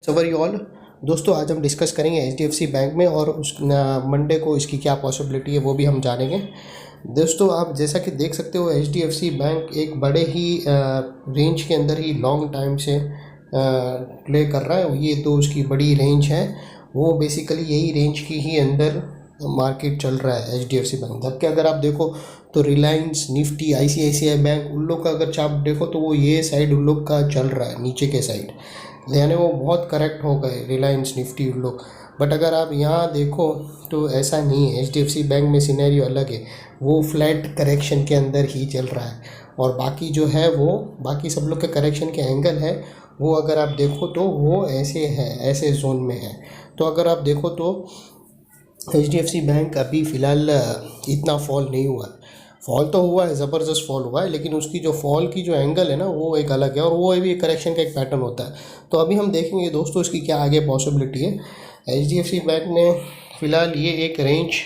सवर you all दोस्तों, आज हम डिस्कस करेंगे HDFC बैंक में और उस मंडे को इसकी क्या पॉसिबिलिटी है वो भी हम जानेंगे। दोस्तों, आप जैसा कि देख सकते हो HDFC बैंक एक बड़े ही रेंज के अंदर ही लॉन्ग टाइम से प्ले कर रहा है। ये तो उसकी बड़ी रेंज है, वो बेसिकली यही रेंज की ही अंदर मार्केट चल रहा है HDFC बैंक। जबकि अगर आप देखो तो रिलायंस, निफ्टी, ICICI बैंक, उन लोग का अगर चाप देखो तो वो ये साइड उन लोग का चल रहा है, नीचे के साइड, यानी वो बहुत करेक्ट हो गए रिलायंस, निफ्टी, उन लोग। बट अगर आप यहाँ देखो तो ऐसा नहीं है, HDFC बैंक में सिनेरियो अलग है। वो फ्लैट करेक्शन के अंदर ही चल रहा है और बाकी जो है वो बाकी सब लोग के करेक्शन के एंगल है वो अगर आप देखो तो वो ऐसे है, ऐसे जोन में है। तो अगर आप देखो तो HDFC बैंक अभी फ़िलहाल इतना फॉल नहीं हुआ है। फॉल तो हुआ है, ज़बरदस्त फॉल हुआ है, लेकिन उसकी जो फॉल की जो एंगल है ना वो एक अलग है और वो भी करेक्शन का एक पैटर्न होता है। तो अभी हम देखेंगे दोस्तों इसकी क्या आगे पॉसिबिलिटी है। HDFC बैंक ने फ़िलहाल ये एक रेंज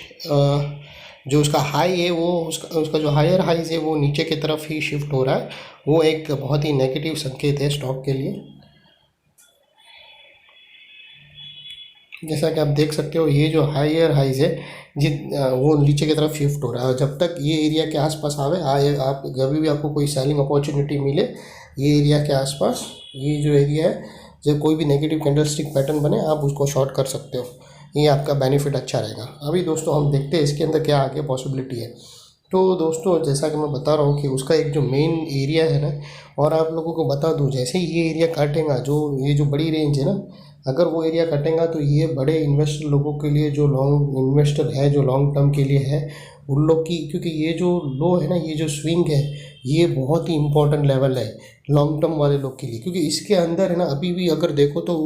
जो उसका हाई है वो उसका जो हायर हाइज है वो नीचे की तरफ ही शिफ्ट हो रहा है। वो एक बहुत ही नेगेटिव संकेत है स्टॉक के लिए। जैसा कि आप देख सकते हो ये जो हायर हाइज है वो नीचे की तरफ शिफ्ट हो रहा है। जब तक ये एरिया के आसपास आए आप कभी भी आपको कोई सेलिंग अपॉर्चुनिटी मिले ये एरिया के आसपास, ये जो एरिया है, जब कोई भी नेगेटिव कैंडलस्टिक पैटर्न बने आप उसको शॉर्ट कर सकते हो, ये आपका बेनिफिट अच्छा रहेगा। अभी दोस्तों हम देखते हैं इसके अंदर क्या आगे पॉसिबिलिटी है। तो दोस्तों जैसा कि मैं बता रहा हूँ कि उसका एक जो मेन एरिया है ना, और आप लोगों को बता दूँ, जैसे ही ये एरिया काटेगा, ये जो बड़ी रेंज है ना, अगर वो एरिया कटेगा तो ये बड़े इन्वेस्टर लोगों के लिए, जो लॉन्ग इन्वेस्टर है, जो लॉन्ग टर्म के लिए है, उन लोग की, क्योंकि ये जो लो है ना, ये जो स्विंग है, ये बहुत ही इंपॉर्टेंट लेवल है लॉन्ग टर्म वाले लोग के लिए। क्योंकि इसके अंदर है ना, अभी भी अगर देखो तो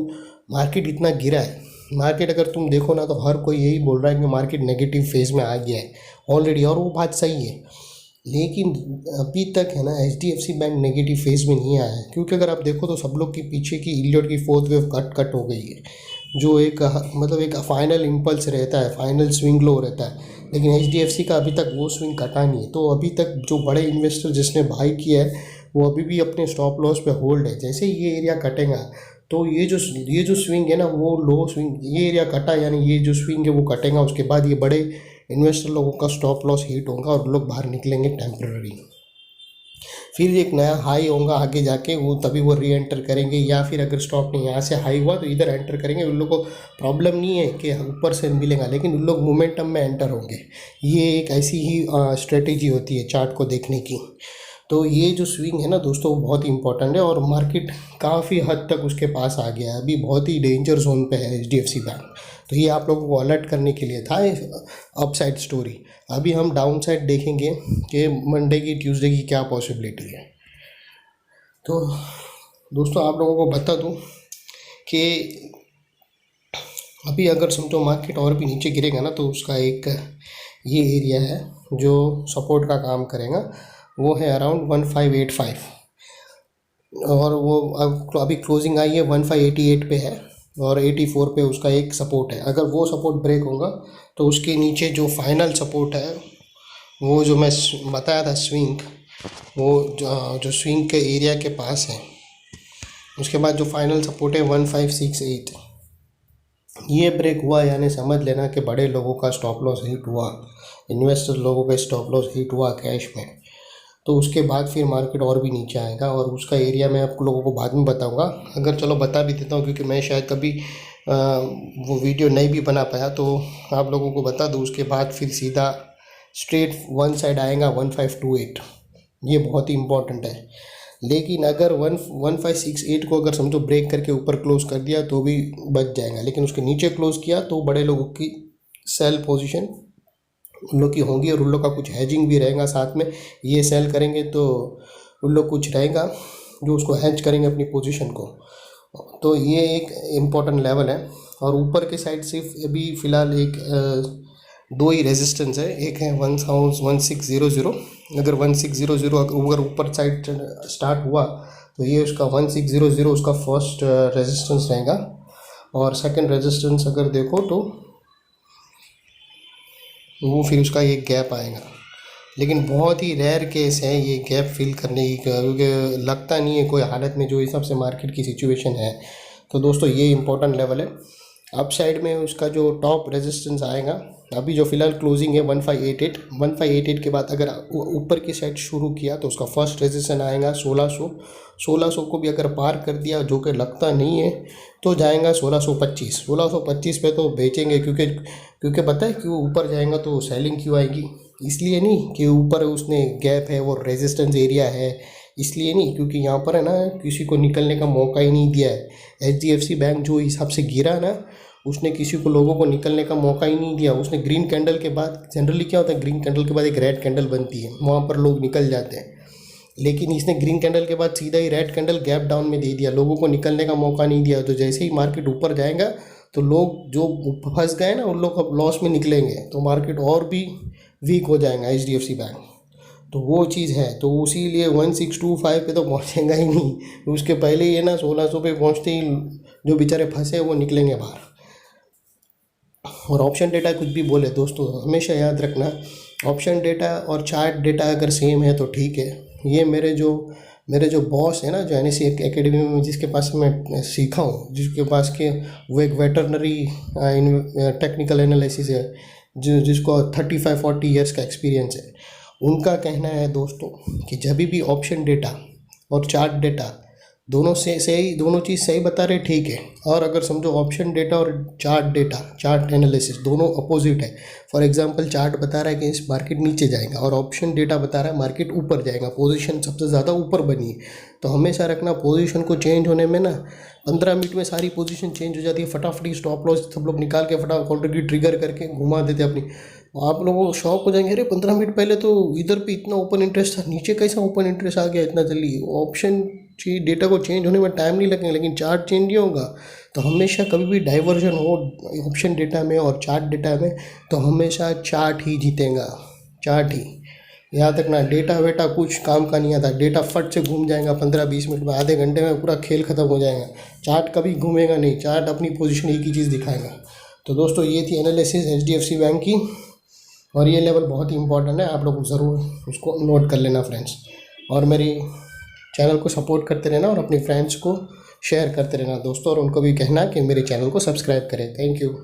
मार्केट इतना गिरा है। मार्केट अगर तुम देखो ना तो हर कोई यही बोल रहा है कि मार्केट नेगेटिव फेज़ में आ गया है ऑलरेडी, और वो बात सही है। लेकिन अभी तक है ना HDFC बैंक नेगेटिव फेज़ में नहीं आया है, क्योंकि अगर आप देखो तो सब लोग की पीछे की इलियट की फोर्थ वेव कट हो गई है, जो एक मतलब एक फाइनल इम्पल्स रहता है, फाइनल स्विंग लो रहता है। लेकिन HDFC का अभी तक वो स्विंग कटा नहीं है। तो अभी तक जो बड़े इन्वेस्टर जिसने बाई किया है वो अभी भी अपने स्टॉप लॉस पे होल्ड है। जैसे ही ये एरिया कटेगा तो ये जो स्विंग है ना, वो लो स्विंग, ये एरिया कटा यानी ये जो स्विंग है वो कटेगा, उसके बाद ये बड़े इन्वेस्टर लोगों का स्टॉप लॉस हिट होगा और लोग बाहर निकलेंगे टेम्प्रेरी। फिर एक नया हाई होगा आगे जाके, वो तभी वो री एंटर करेंगे, या फिर अगर स्टॉक नहीं यहाँ से हाई हुआ तो इधर एंटर करेंगे। उन लोग को प्रॉब्लम नहीं है कि ऊपर से मिलेगा, लेकिन उन लोग मोमेंटम में एंटर होंगे। ये एक ऐसी ही स्ट्रेटेजी होती है चार्ट को देखने की। तो ये जो स्विंग है ना दोस्तों वो बहुत ही इंपॉर्टेंट है और मार्केट काफ़ी हद तक उसके पास आ गया है, अभी बहुत ही डेंजर जोन पे है HDFC बैंक। तो ये आप लोगों को अलर्ट करने के लिए था अपसाइड स्टोरी। अभी हम डाउन साइड देखेंगे कि मंडे की, ट्यूसडे की क्या पॉसिबिलिटी है। तो दोस्तों आप लोगों को बता दूं कि अभी अगर समझो मार्केट और भी नीचे गिरेगा ना तो उसका एक ये एरिया है जो सपोर्ट का काम करेगा, वो है अराउंड 1585, और वो अभी क्लोजिंग आई है 1588 पे है और 84 पे उसका एक सपोर्ट है। अगर वो सपोर्ट ब्रेक होगा तो उसके नीचे जो फाइनल सपोर्ट है, वो जो मैं बताया था स्विंग, वो जो स्विंग के एरिया के पास है, उसके बाद जो फाइनल सपोर्ट है 1568, ये ब्रेक हुआ यानी समझ लेना कि बड़े लोगों का स्टॉप लॉस हिट हुआ, इन्वेस्टर लोगों का स्टॉप लॉस हिट हुआ कैश में। तो उसके बाद फिर मार्केट और भी नीचे आएगा और उसका एरिया मैं आप लोगों को बाद में बताऊंगा। अगर चलो बता भी देता हूँ, क्योंकि मैं शायद कभी वो वीडियो नहीं भी बना पाया, तो आप लोगों को बता दूँ। उसके बाद फिर सीधा स्ट्रेट वन साइड आएगा 1528, ये बहुत ही इंपॉर्टेंट है। लेकिन अगर 1568 को अगर समझो ब्रेक करके ऊपर क्लोज कर दिया तो भी बच जाएगा, लेकिन उसके नीचे क्लोज किया तो बड़े लोगों की सेल पोजीशन उन लोग की होंगी और उन लोग का कुछ हैजिंग भी रहेगा साथ में। ये सेल करेंगे तो उन लोग कुछ रहेगा जो उसको हैज करेंगे अपनी पोजीशन को। तो ये एक इम्पॉर्टेंट लेवल है। और ऊपर के साइड सिर्फ अभी फ़िलहाल एक दो ही रेजिस्टेंस है, एक है 1600। अगर 1600 अगर ऊपर साइड स्टार्ट हुआ तो ये उसका 1600 उसका फर्स्ट रेजिस्टेंस रहेगा, और सेकंड रेजिस्टेंस अगर देखो तो वो फिर उसका एक गैप आएगा। लेकिन बहुत ही रेयर केस है ये गैप फिल करने की, क्योंकि लगता नहीं है कोई हालत में, जो हिसाब से मार्केट की सिचुएशन है तो दोस्तों ये इंपॉर्टेंट लेवल है। अप साइड में उसका जो टॉप रेजिस्टेंस आएगा, अभी जो फिलहाल क्लोजिंग है 1588, 1588 के बाद अगर ऊपर की साइड शुरू किया तो उसका फर्स्ट रेजिस्टेंस आएगा 1600, 1600 को भी अगर पार कर दिया, जो कि लगता नहीं है, तो जाएगा 1625, 1625 पे तो बेचेंगे, क्योंकि पता है क्यों ऊपर जाएगा तो सेलिंग क्यों आएगी, इसलिए नहीं कि ऊपर उसने गैप है, वो रेजिस्टेंस एरिया है, इसलिए नहीं, क्योंकि यहाँ पर है ना किसी को निकलने का मौका ही नहीं दिया है। HDFC बैंक जो हिसाब से गिरा ना, उसने किसी को, लोगों को निकलने का मौका ही नहीं दिया। उसने ग्रीन कैंडल के बाद, जनरली क्या होता है, ग्रीन कैंडल के बाद एक रेड कैंडल बनती है, वहाँ पर लोग निकल जाते हैं, लेकिन इसने ग्रीन कैंडल के बाद सीधा ही रेड कैंडल गैप डाउन में दे दिया, लोगों को निकलने का मौका नहीं दिया। तो जैसे ही मार्केट ऊपर जाएगा तो लोग जो फंस गए ना, उन लोग अब लॉस में निकलेंगे, तो मार्केट और भी वीक हो जाएगा HDFC बैंक। तो वो चीज़ है, तो उसीलिए 1625 पे तो पहुँचेगा ही नहीं, उसके पहले ही है ना 1600 पे पहुँचते ही जो बेचारे फंसे वो निकलेंगे बाहर। और ऑप्शन डेटा कुछ भी बोले दोस्तों, हमेशा याद रखना, ऑप्शन डेटा और चार्ट डेटा अगर सेम है तो ठीक है। ये मेरे जो बॉस है ना, जो NSE एकेडमी में जिसके पास मैं सीखा हूँ, जिसके पास के वो एक वेटरनरी टेक्निकल एनालिसिस है, जिसको 35-40 ईयर्स का एक्सपीरियंस है, उनका कहना है दोस्तों कि जब भी ऑप्शन डेटा और चार्ट डेटा दोनों से सही, दोनों चीज़ सही बता रहे ठीक है, और अगर समझो ऑप्शन डेटा और चार्ट एनालिसिस दोनों अपोजिट है, फॉर एग्जांपल चार्ट बता रहा है कि इस मार्केट नीचे जाएगा और ऑप्शन डेटा बता रहा है मार्केट ऊपर जाएगा, पोजीशन सबसे ज़्यादा ऊपर बनी है, तो हमेशा रखना पोजीशन को चेंज होने में ना 15 मिनट में सारी पोजीशन चेंज हो जाती है, फटाफट स्टॉप लॉस सब लोग निकाल के फटाफट ऑलरेडी ट्रिगर करके घुमा देते अपनी। आप लोगों को शॉक हो जाएंगे, अरे 15 मिनट पहले तो इधर पे इतना ओपन इंटरेस्ट था, नीचे कैसा ओपन इंटरेस्ट आ गया इतना जल्दी। ऑप्शन डेटा को चेंज होने में टाइम नहीं लगेगा, लेकिन चार्ट चेंज नहीं होगा। तो हमेशा कभी भी डाइवर्जन हो ऑप्शन डेटा में और चार्ट डेटा में, तो हमेशा चार्ट ही जीतेगा, चार्ट ही। याद रखना, डेटा वेटा कुछ काम का नहीं आता, डेटा फट से घूम जाएगा 15-20 मिनट में, आधे घंटे में पूरा खेल ख़त्म हो जाएगा। चार्ट कभी घूमेगा नहीं, चार्ट अपनी पोजीशन एक ही चीज़ दिखाएगा। तो दोस्तों ये थी एनालिसिस HDFC बैंक की, और ये लेवल बहुत ही इंपॉर्टेंट है, आप लोग ज़रूर उसको नोट कर लेना फ्रेंड्स। और मेरी चैनल को सपोर्ट करते रहना और अपने फ्रेंड्स को शेयर करते रहना दोस्तों, और उनको भी कहना कि मेरे चैनल को सब्सक्राइब करें। Thank you.